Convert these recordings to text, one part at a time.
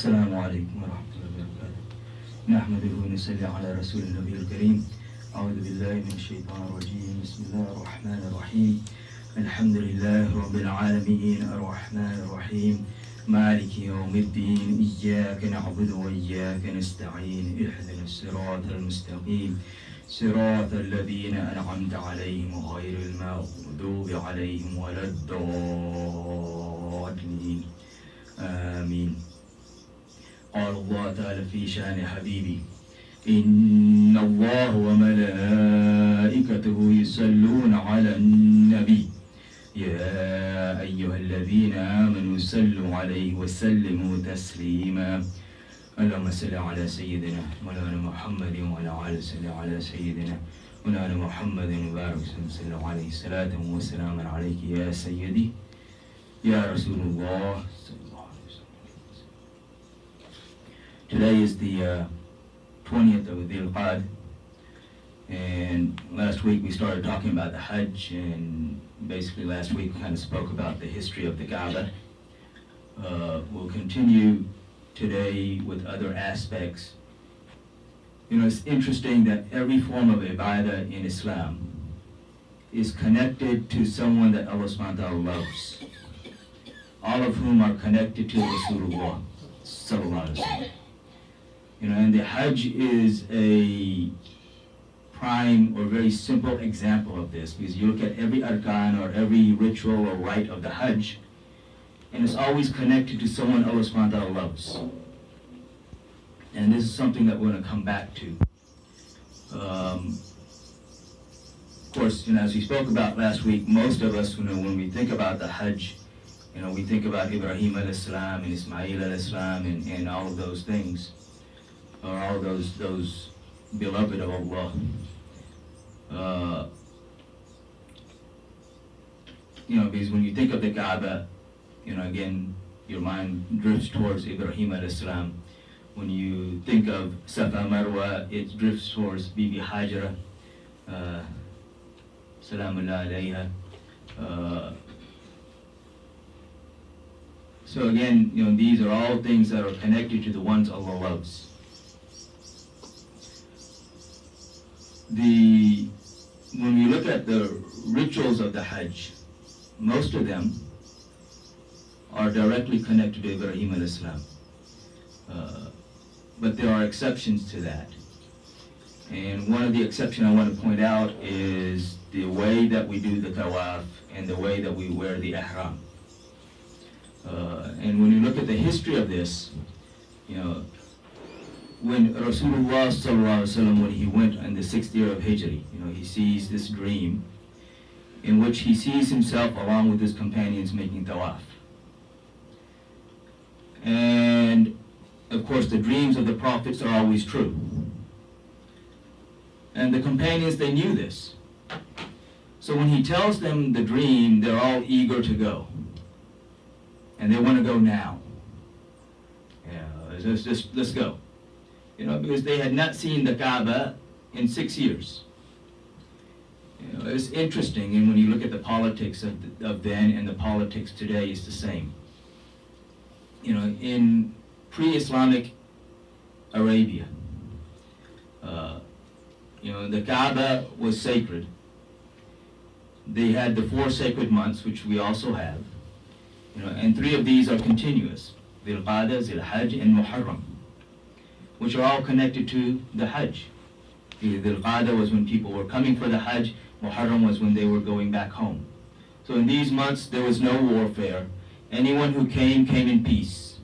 السلام عليكم ورحمة الله وبركاته. نحمده ونصلي على رسول النبي الكريم. أعوذ بالله من الشيطان الرجيم. بسم الله الرحمن الرحيم. الحمد لله رب العالمين الرحمن الرحيم مالك يوم الدين. إياك نعبد وإياك نستعين. اهدنا الصراط المستقيم صراط الذين أنعمت عليهم غير المغضوب عليهم ولا الضالين. آمين. قال الله تعالى في شأن حبيبي إن الله وملائكته يصلون على النبي يا أيها الذين آمنوا صلوا عليه وسلموا تسليما. اللهم صل على سيدنا مولانا محمد وعلى آله صل على سيدنا مولانا محمد وبارك وسلم عليه الصلاة والسلام عليك يا سيدي يا رسول الله. Today is the 20th of Dhul Qa'dah, and last week we started talking about the Hajj, and basically last week we kind of spoke about the history of the Kaaba. We'll continue today with other aspects. You know, it's interesting that every form of ibadah in Islam is connected to someone that Allah subhanahu wa ta'ala loves, all of whom are connected to Rasulullah sallallahu alaihi wasallam. You know, and the Hajj is a prime or very simple example of this, because you look at every arkan or every ritual or rite of the Hajj, and it's always connected to someone Allah subhanahu wa ta'ala loves. And this is something that we're going to come back to. Of course, you know, as we spoke about last week, most of us, you know, when we think about the Hajj, you know, we think about Ibrahim alayhi salam and Ismail alayhi salam and all of those things, or all those beloved of Allah. You know, because when you think of the Kaaba, you know, again, your mind drifts towards Ibrahim alayhi salam. When you think of Safa Marwa, it drifts towards Bibi Hajra, Salamullah alayha. So again, you know, these are all things that are connected to the ones Allah loves. When we look at the rituals of the Hajj, most of them are directly connected to Ibrahim alayhi salam. But there are exceptions to that. And one of the exceptions I want to point out is the way that we do the tawaf and the way that we wear the ihram. And when you look at the history of this, you know, when Rasulullah sallallahu alaihi wasallam, when he went in the 6th year of Hijri, you know, he sees this dream in which he sees himself along with his companions making tawaf. And of course, the dreams of the prophets are always true. And the companions, they knew this. So when he tells them the dream, they're all eager to go. And they want to go now. Yeah, let's go. You know, because they had not seen the Kaaba in 6 years. You know, it's interesting, and when you look at the politics of then and the politics today, it's the same. You know, in pre-Islamic Arabia, you know, the Kaaba was sacred. They had the 4 sacred months, which we also have, you know, and 3 of these are continuous: Dhul Qa'dah, Dhul Hajj, and Muharram, which are all connected to the Hajj. Dhul Qa'dah was when people were coming for the Hajj. Muharram was when they were going back home. So in these months, there was no warfare. Anyone who came in peace.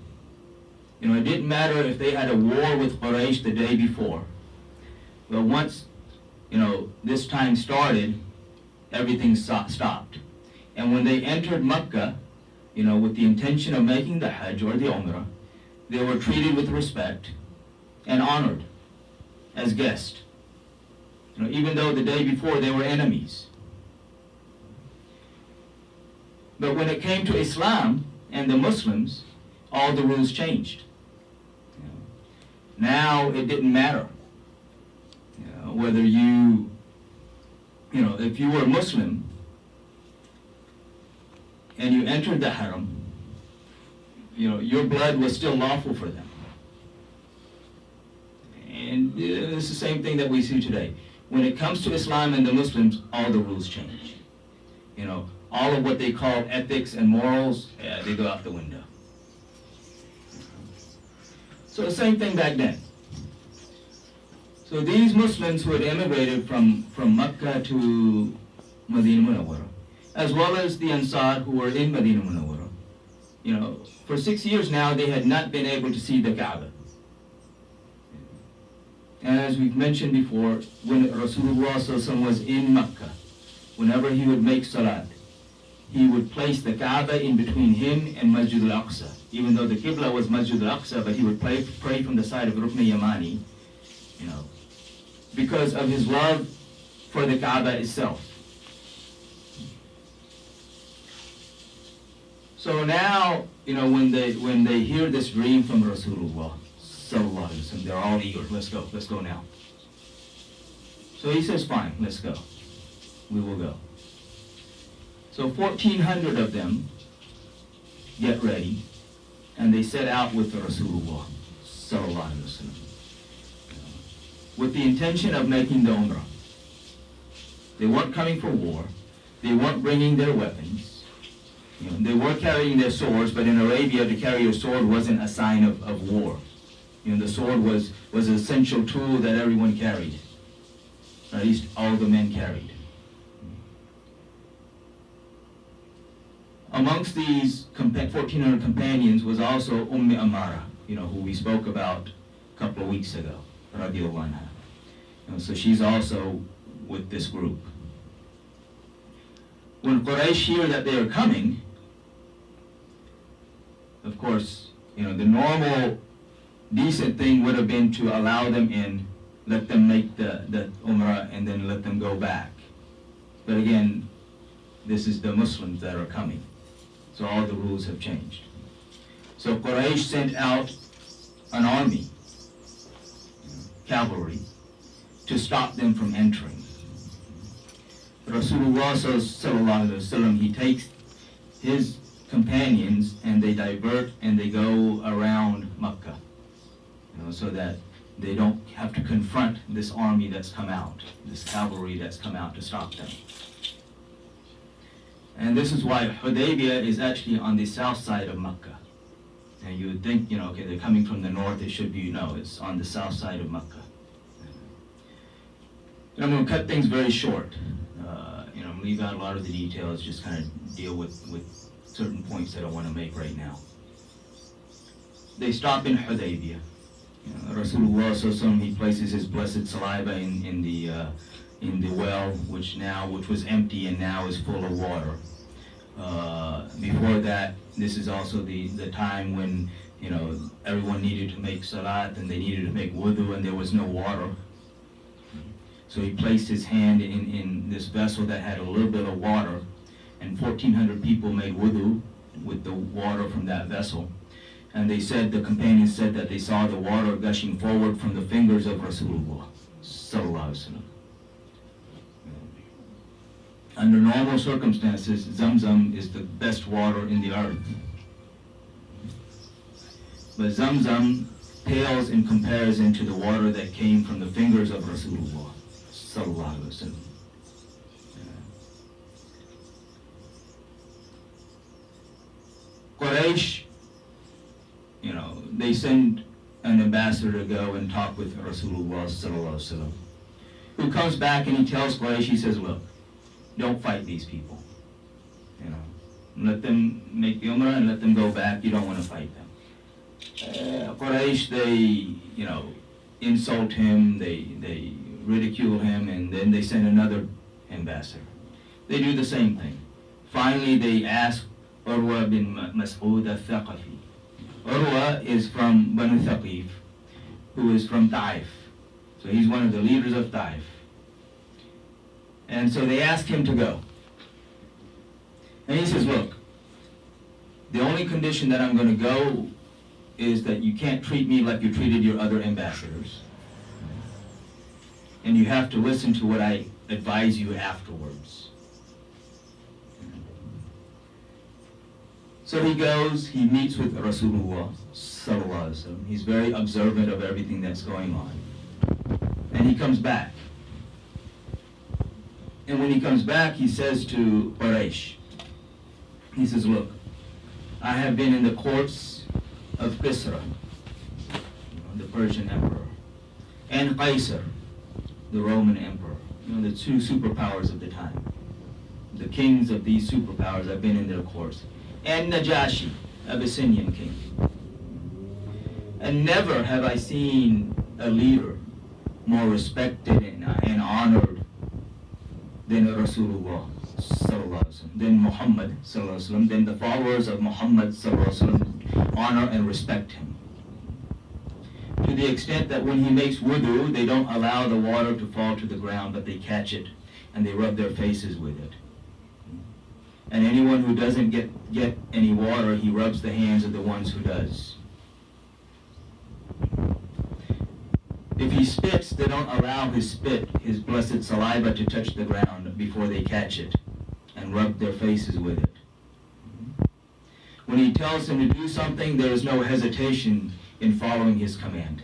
You know, it didn't matter if they had a war with Quraysh the day before. But once, you know, this time started, everything stopped. And when they entered Mecca, you know, with the intention of making the Hajj or the Umrah, they were treated with respect and honored as guests. You know, even though the day before they were enemies. But when it came to Islam and the Muslims, all the rules changed. You know, now it didn't matter, you know, whether you know, if you were a Muslim and you entered the haram, your blood was still lawful for them. And it's the same thing that we see today. When it comes to Islam and the Muslims, all the rules change. All of what they call ethics and morals, they go out the window. So the same thing back then. So these Muslims who had immigrated from Mecca to Medina Munawwara, as well as the Ansar who were in Medina Munawwara, for 6 years now they had not been able to see the Kaaba. And as we've mentioned before, when Rasulullah was in Mecca, whenever he would make salat, he would place the Kaaba in between him and Masjid al-Aqsa. Even though the Qibla was Masjid al-Aqsa, but he would pray from the side of Rukn Yamani, because of his love for the Kaaba itself. So now, when they hear this dream from Rasulullah, sallallahu alaihi wasallam, they're all eager. Let's go now. So he says, fine, let's go. We will go. So 1,400 of them get ready, and they set out with the Rasulullah, sallallahu alaihi wasallam, with the intention of making the Umrah. They weren't coming for war. They weren't bringing their weapons. They were carrying their swords, but in Arabia, to carry a sword wasn't a sign of war. The sword was an essential tool that everyone carried. Or at least all the men carried. Amongst these 1,400 companions was also Amara, who we spoke about a couple of weeks ago, radiallahu anha. So she's also with this group. When Quraysh hear that they are coming, of course, the normal decent thing would have been to allow them in, let them make the Umrah, and then let them go back. But again, this is the Muslims that are coming. So all the rules have changed. So Quraysh sent out an army, cavalry, to stop them from entering. Rasulullah sallallahu alaihi wasallam, he takes his companions and they divert and they go around Mecca, so that they don't have to confront this army that's come out, this cavalry that's come out to stop them. And this is why Hudaybiyah is actually on the south side of Mecca. And you would think, okay, they're coming from the north, it should be, no, it's on the south side of Mecca. And I'm going to cut things very short. Leave out a lot of the details, just kind of deal with certain points that I want to make right now. They stop in Hudaybiyah. Rasulullah, he places his blessed saliva in the well, which was empty and now is full of water. Before that, this is also the time when everyone needed to make salat and they needed to make wudu and there was no water. So he placed his hand in this vessel that had a little bit of water, and 1,400 people made wudu with the water from that vessel. And the companions said that they saw the water gushing forward from the fingers of Rasulullah sallallahu alaihi wasallam. Under normal circumstances, Zamzam is the best water in the earth. But Zamzam pales in comparison to the water that came from the fingers of Rasulullah sallallahu alaihi wasallam. Quraysh, they send an ambassador to go and talk with Rasulullah sallallahu alaihi wasallam, who comes back and he tells Quraysh, he says, look, don't fight these people. Let them make the Umrah and let them go back. You don't want to fight them. Quraysh, they, insult him, they ridicule him, and then they send another ambassador. They do the same thing. Finally, they ask Urwa bin Mas'ud al-Thaqafi. Urwa is from Banu Thaqif, who is from Taif. So he's one of the leaders of Taif. And so they ask him to go. And he says, look, the only condition that I'm going to go is that you can't treat me like you treated your other ambassadors. And you have to listen to what I advise you afterwards. So he goes, he meets with Rasulullah sallallahu alaihi wasallam. He's very observant of everything that's going on. And he comes back. And when he comes back, he says to Quraysh, he says, look, I have been in the courts of Kisra, the Persian emperor, and Qaisar, the Roman emperor, the two superpowers of the time. The kings of these superpowers have been in their courts. And Najashi, Abyssinian king. And never have I seen a leader more respected and honored than Rasulullah sallallahu alaihi wasallam, than Muhammad sallallahu alaihi wasallam, than the followers of Muhammad sallallahu alaihi wasallam honor and respect him. To the extent that when he makes wudu, they don't allow the water to fall to the ground, but they catch it and they rub their faces with it. And anyone who doesn't get any water, he rubs the hands of the ones who does. If he spits, they don't allow his spit, his blessed saliva, to touch the ground before they catch it and rub their faces with it. When he tells them to do something, there is no hesitation in following his command.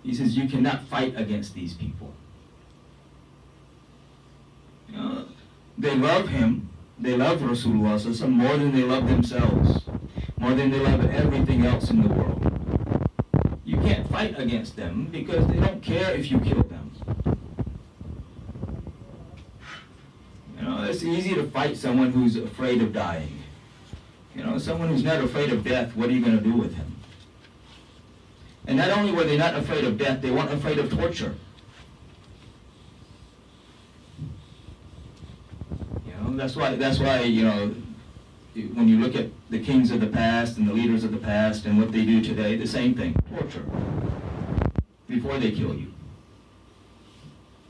He says, you cannot fight against these people. They love him, they love Rasulullah more than they love themselves, more than they love everything else in the world. You can't fight against them because they don't care if you kill them. It's easy to fight someone who's afraid of dying. Someone who's not afraid of death, what are you going to do with him? And not only were they not afraid of death, they weren't afraid of torture. That's why, when you look at the kings of the past and the leaders of the past and what they do today, the same thing, torture, before they kill you.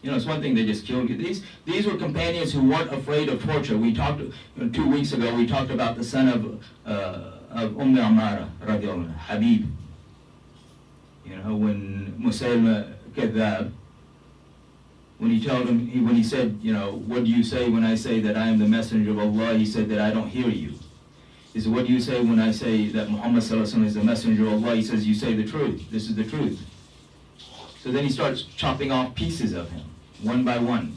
It's one thing they just killed you. These were companions who weren't afraid of torture. We talked, 2 weeks ago, we talked about the son of Amara, radiallahu anha, Habib. When Musaylima Kadhab, when he said, what do you say when I say that I am the messenger of Allah? He said that I don't hear you. He said, what do you say when I say that Muhammad sallallahu alaihi wasallam is the messenger of Allah? He says, you say the truth. This is the truth. So then he starts chopping off pieces of him, one by one.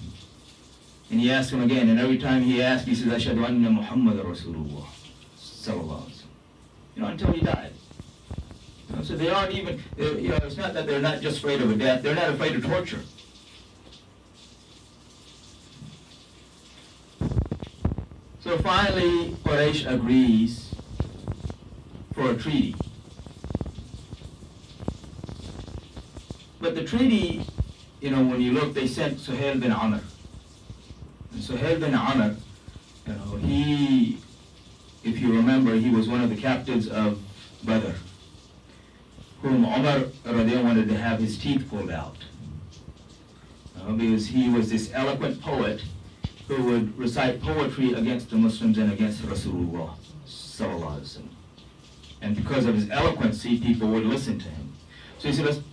And he asks him again, and every time he asks, he says, Ashhadu anna Muhammad Rasulullah sallallahu alaihi wasallam. Until he died. So they aren't even, it's not that they're not just afraid of a death, they're not afraid of torture. So finally, Quraysh agrees for a treaty. But the treaty, when you look, they sent Suhail bin Amr. And Suhail bin Amr, he, if you remember, he was one of the captives of Badr, whom Umar wanted to have his teeth pulled out. Because he was this eloquent poet who would recite poetry against the Muslims and against Rasulullah sallallahu alaihi wasallam. And because of his eloquency, people would listen to him. So he said,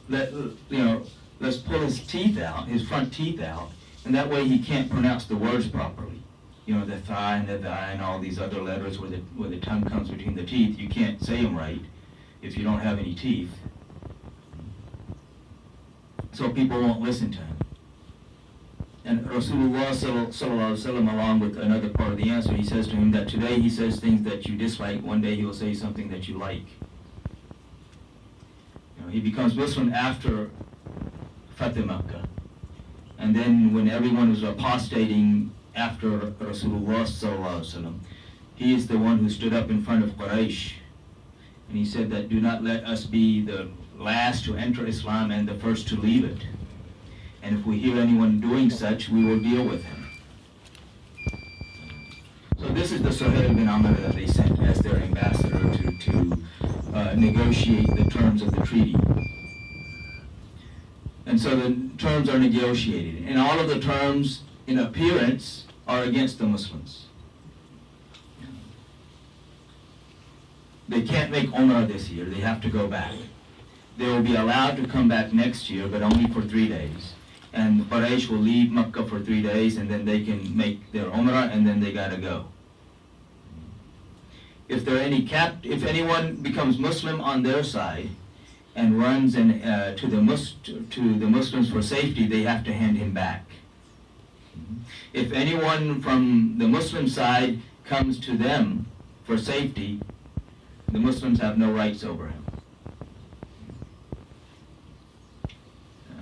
let's pull his teeth out, his front teeth out, and that way he can't pronounce the words properly. The thigh and the thigh and all these other letters where the tongue comes between the teeth, you can't say them right if you don't have any teeth. So people won't listen to him. And Rasulullah sallallahu alaihi wasallam, along with another part of the answer, he says to him that today he says things that you dislike, one day he will say something that you like. He becomes Muslim after Fatih Makkah. And then when everyone was apostating after Rasulullah sallallahu alaihi wasallam, he is the one who stood up in front of Quraysh. And he said that do not let us be the last to enter Islam and the first to leave it. And if we hear anyone doing such, we will deal with him. So this is the Suhail bin Amr that they sent as their ambassador to negotiate the terms of the treaty. And so the terms are negotiated. And all of the terms, in appearance, are against the Muslims. They can't make Umrah this year. They have to go back. They will be allowed to come back next year, but only for 3 days. and Quraysh will leave Makkah for 3 days, and then they can make their Umrah, and then they gotta go. If anyone becomes Muslim on their side and runs to the Muslims for safety, they have to hand him back. If anyone from the Muslim side comes to them for safety, the Muslims have no rights over him.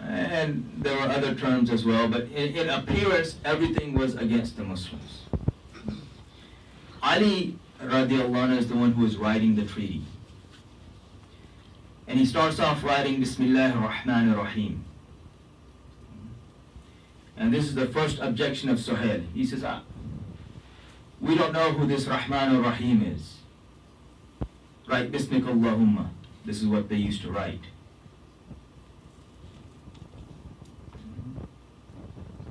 And there were other terms as well, but in appearance, everything was against the Muslims. Ali radiallahu anhu is the one who is writing the treaty. And he starts off writing Bismillah ar-Rahman ar-Rahim. And this is the first objection of Suhail. He says, we don't know who this Rahman ar-Rahim is. Write Bismika Allahumma. This is what they used to write.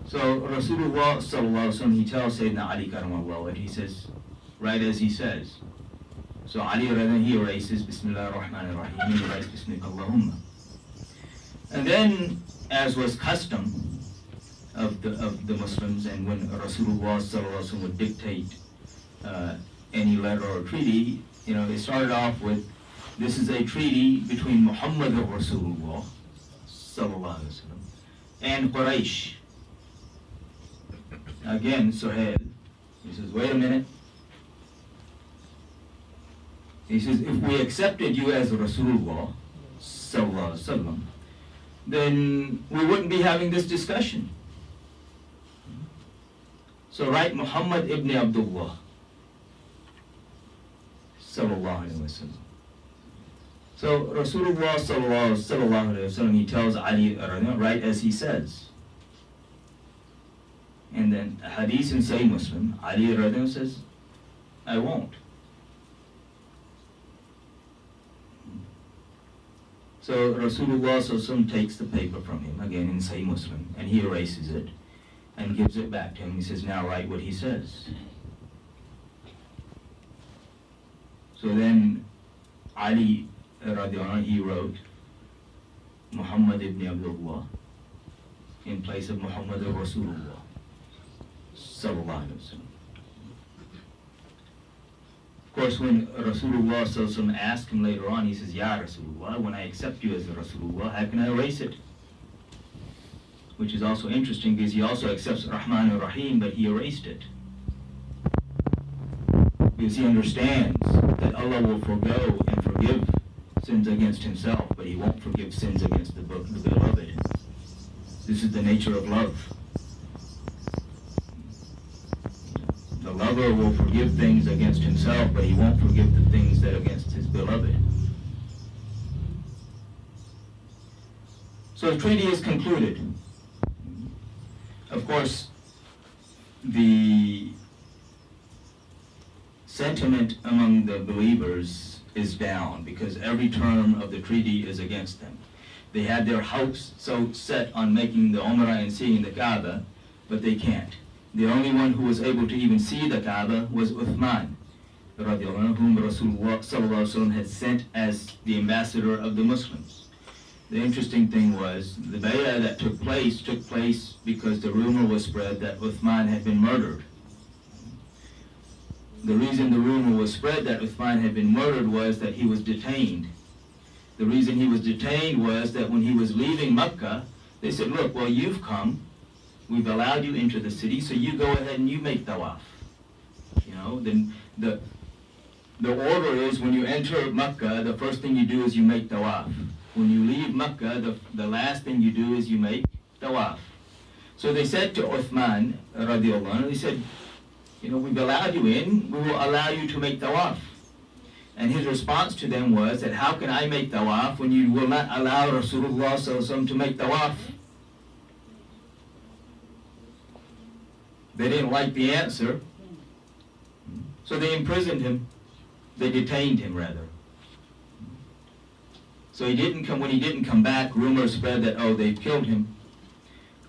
So Rasulullah sallallahu alaihi wasallam, he tells Sayyidina Ali karamallahu, and he says, right as he says. So Ali he erases Bismillah ar-Rahman ar-Rahim, and he writes Bismika Allahumma. And then, as was custom of the Muslims, and when Rasulullah sallallahu alaihi wasallam would dictate any letter or treaty, they started off with, this is a treaty between Muhammad Rasulullah sallallahu alaihi wasallam and Quraysh. Again, Suhail, he says, wait a minute. He says, if we accepted you as Rasulullah sallallahu alaihi wasallam, then we wouldn't be having this discussion. So write Muhammad ibn Abdullah sallallahu alaihi wasallam. So Rasulullah sallallahu alaihi wasallam, he tells Ali, write as he says. And then a hadith in Sahih Muslim, Ali says, I won't. So Rasulullah sallallahu takes the paper from him, again in Sahih Muslim, and he erases it and gives it back to him. He says, now write what he says. So then Ali radiallahu, he wrote Muhammad ibn Abdullah in place of Muhammad Rasulullah sallallahu alaihi wasallam. Of course, when Rasulullah sallallahu alaihi wasallam asked him later on, he says, Ya Rasulullah, when I accept you as a Rasulullah, how can I erase it? Which is also interesting because he also accepts Rahman ar-Rahim, but he erased it. Because he understands that Allah will forgo and forgive sins against himself, but he won't forgive sins against the beloved. This is the nature of love. The lover will forgive things against himself, but he won't forgive the things that are against his beloved. So the treaty is concluded. Of course, the sentiment among the believers is down because every term of the treaty is against them. They had their hopes so set on making the Umrah and seeing the Kaaba, but they can't. The only one who was able to even see the Kaaba was Uthman, whom Rasulullah sallallahu alaihi wasallam had sent as the ambassador of the Muslims. The interesting thing was, the bay'ah that took place because the rumor was spread that Uthman had been murdered. The reason the rumor was spread that Uthman had been murdered was that he was detained. The reason he was detained was that when he was leaving Mecca, they said, look, well, you've come, we've allowed you into the city, so you go ahead and you make tawaf. Then the order is when you enter Mecca, the first thing you do is you make tawaf. When you leave Mecca, the last thing you do is you make tawaf. So they said to Uthman, radiallahu anhu, they said, we've allowed you in, we will allow you to make tawaf. And his response to them was that, how can I make tawaf when you will not allow Rasulullah sallallahu alaihi wasallam to make tawaf? They didn't like the answer, so they imprisoned him. They detained him, rather. So when he didn't come back, rumors spread that, they've killed him.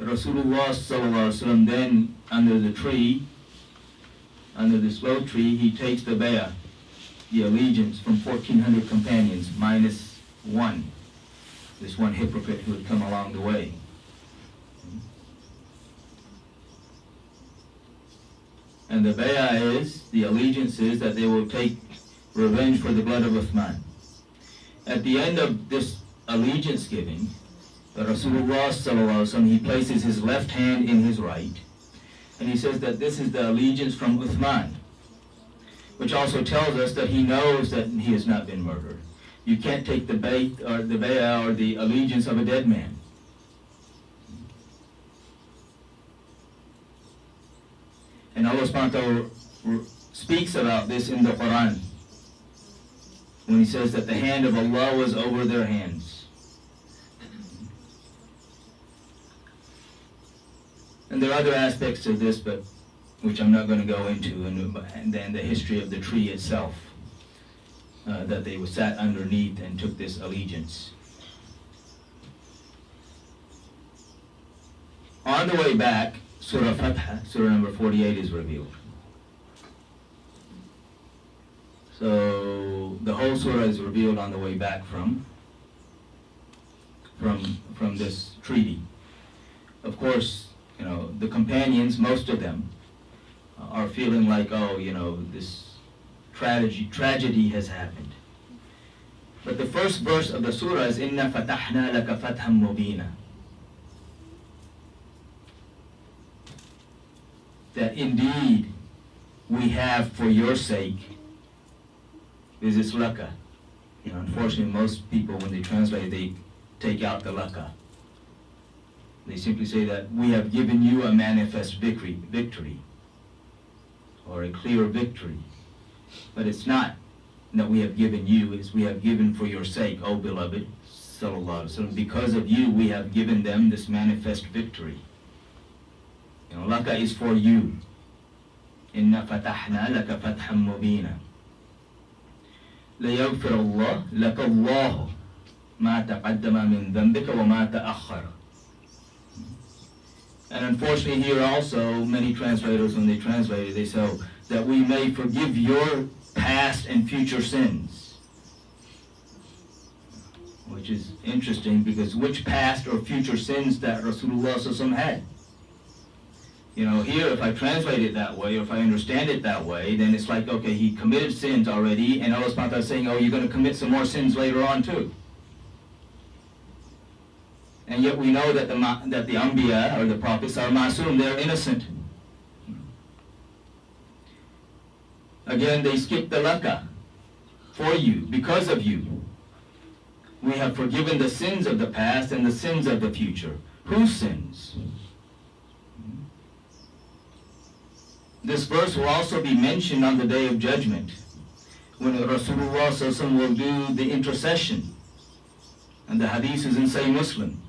Rasulullah sallallahu alaihi wasallam then, under this low tree, he takes the bay'ah, the allegiance from 1,400 companions, minus one, this one hypocrite who had come along the way. And the bay'ah is, the allegiance is that they will take revenge for the blood of Uthman. At the end of this allegiance giving, the Rasulullah sallallahu alaihi wasallam, he places his left hand in his right, and he says that this is the allegiance from Uthman, which also tells us that he knows that he has not been murdered. You can't take the bay'ah or the allegiance of a dead man. And Allah subhanahu wa ta'ala speaks about this in the Quran when he says that the hand of Allah was over their hands. And there are other aspects to this, but which I'm not going to go into, and then the history of the tree itself, that they were sat underneath and took this allegiance. On the way back, Surah Fatha, Surah number 48 is revealed. So the whole surah is revealed on the way back from this treaty. Of course, you know, the companions, most of them, are feeling like, oh, you know, this tragedy has happened. But the first verse of the surah is Inna fatahna laka fatham mubina. That indeed we have for your sake is this laka. You know, unfortunately most people when they translate they take out the laka. They simply say that we have given you a manifest victory or a clear victory. But it's not that we have given you, it's we have given for your sake, O beloved, sallallahu alaihi wasallam. Because of you we have given them this manifest victory. You know, laka is for you. Inna fatahna laka fatham mubina. ليغفر الله لك الله ما تقدم من ذنبك وما تأخر. And unfortunately here also, many translators, when they translate it, they say that we may forgive your past and future sins. Which is interesting, because which past or future sins that Rasulullah sallallahu alaihi wasallam had? You know, here if I translate it that way, or if I understand it that way, then it's like, okay, he committed sins already, and Allah subhanahu wa ta'ala is saying, oh, you're going to commit some more sins later on too. And yet we know that the Anbiya, or the prophets, are ma'asum, they're innocent. Again, they skip the laka for you, because of you. We have forgiven the sins of the past and the sins of the future. Whose sins? This verse will also be mentioned on the Day of Judgment, when Rasulullah sallallahu alaihi wasallam will do the intercession. And the hadith is in Sahih Muslim.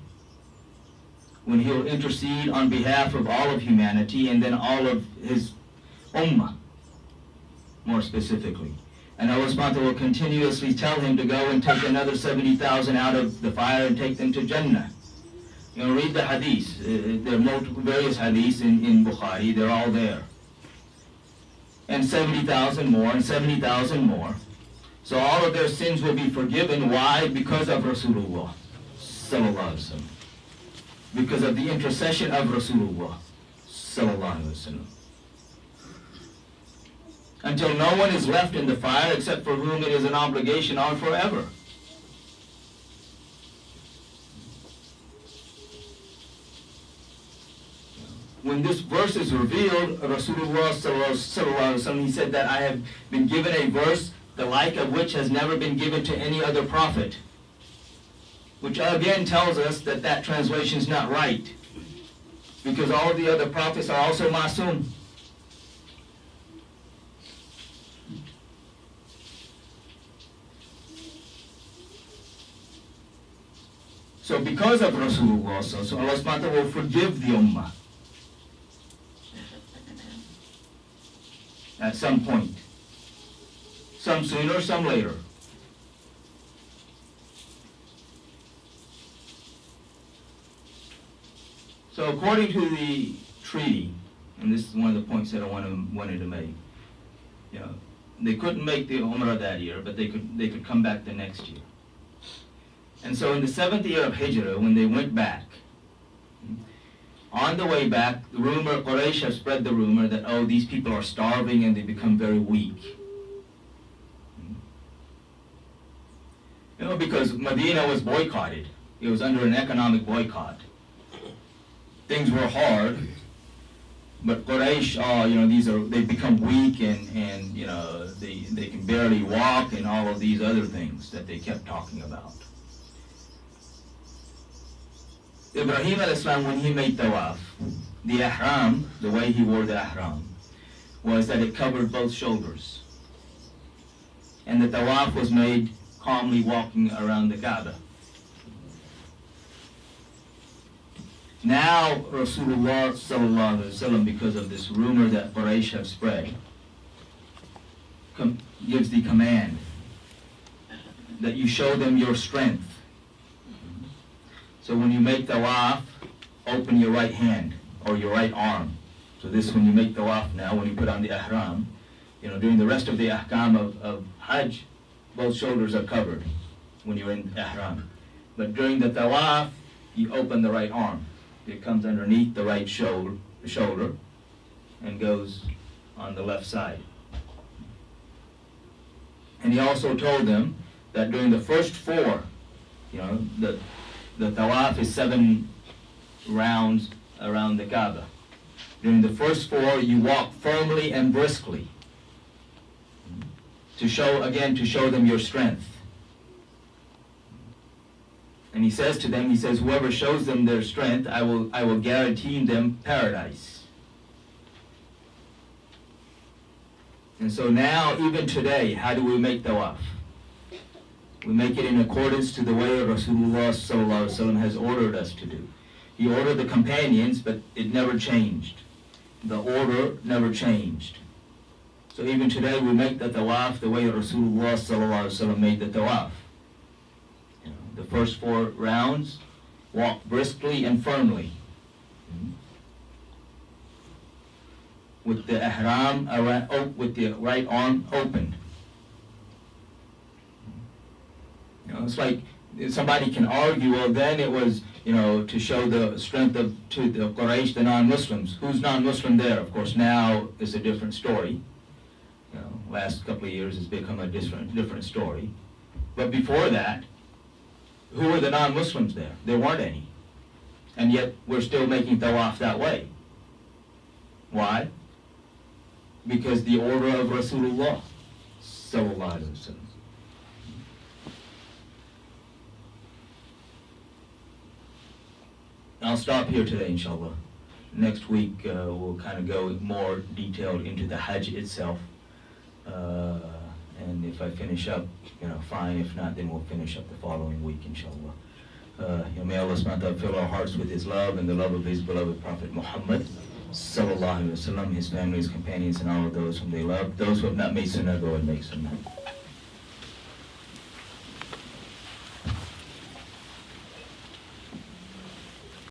When he'll intercede on behalf of all of humanity and then all of his ummah, more specifically. And Allah subhanahu wa ta'ala will continuously tell him to go and take another 70,000 out of the fire and take them to Jannah. You know, read the hadith. There are various hadiths in Bukhari, they're all there. And 70,000 more, and 70,000 more. So all of their sins will be forgiven. Why? Because of Rasulullah sallallahu alaihi wasallam. Because of the intercession of Rasulullah sallallahu alaihi wasallam. Until no one is left in the fire except for whom it is an obligation on forever. When this verse is revealed, Rasulullah sallallahu alaihi wasallam, he said that I have been given a verse the like of which has never been given to any other prophet. Which again tells us that that translation is not right. Because all of the other prophets are also ma'asum. So because of Rasulullah, so Allah subhanahu wa ta'ala will forgive the ummah at some point. Some sooner, some later. So according to the treaty, and this is one of the points that I wanted to make, you know, they couldn't make the Umrah that year, but they could come back the next year. And so in the 7th year of Hijrah, when they went back, On the way back, the rumor, Quraysh have spread the rumor that, oh, these people are starving and they become very weak. You know, because Medina was boycotted. It was under an economic boycott. Things were hard, but Quraysh, you know, they become weak and you know, they can barely walk and all of these other things that they kept talking about. Ibrahim al-Islam, when he made tawaf, the ihram, the way he wore the ihram, was that it covered both shoulders. And the tawaf was made calmly walking around the Kaaba. Now, Rasulullah sallallahu alaihi wasallam, because of this rumor that Quraysh have spread, gives the command that you show them your strength. So when you make tawaf, open your right hand or your right arm. So this, when you make tawaf now, when you put on the ihram, you know, during the rest of the ahkam of Hajj, both shoulders are covered when you're in ihram. But during the tawaf, you open the right arm. It comes underneath the right shoulder and goes on the left side. And he also told them that during the first 4, you know, the tawaf is 7 rounds around the Kaaba. During the first 4, you walk firmly and briskly to show them your strength. And he says to them, he says, whoever shows them their strength, I will guarantee them paradise. And so now, even today, how do we make tawaf? We make it in accordance to the way Rasulullah sallallahu alaihi wasallam has ordered us to do. He ordered the companions, but it never changed. The order never changed. So even today, we make the tawaf the way Rasulullah sallallahu alaihi wasallam made the tawaf. The first 4 rounds, walk briskly and firmly, with the ihram with the right arm open. You know, it's like somebody can argue, well, then it was, you know, to show the strength to the Quraysh, the non-Muslims. Who's non-Muslim there? Of course, now it's a different story. You know, last couple of years it's become a different story. But before that, who were the non-Muslims there? There weren't any. And yet we're still making tawaf that way. Why? Because the order of Rasulullah sallallahu alaihi wasallam. I'll stop here today, inshallah. Next week we'll kind of go more detailed into the Hajj itself. And if I finish up, you know, fine. If not, then we'll finish up the following week, inshallah. May Allah subhanahu wa ta'ala fill our hearts with His love and the love of His beloved Prophet Muhammad sallallahu alaihi wasallam, his family, his companions, and all of those whom they love. Those who have not made sunnah, go and make sunnah.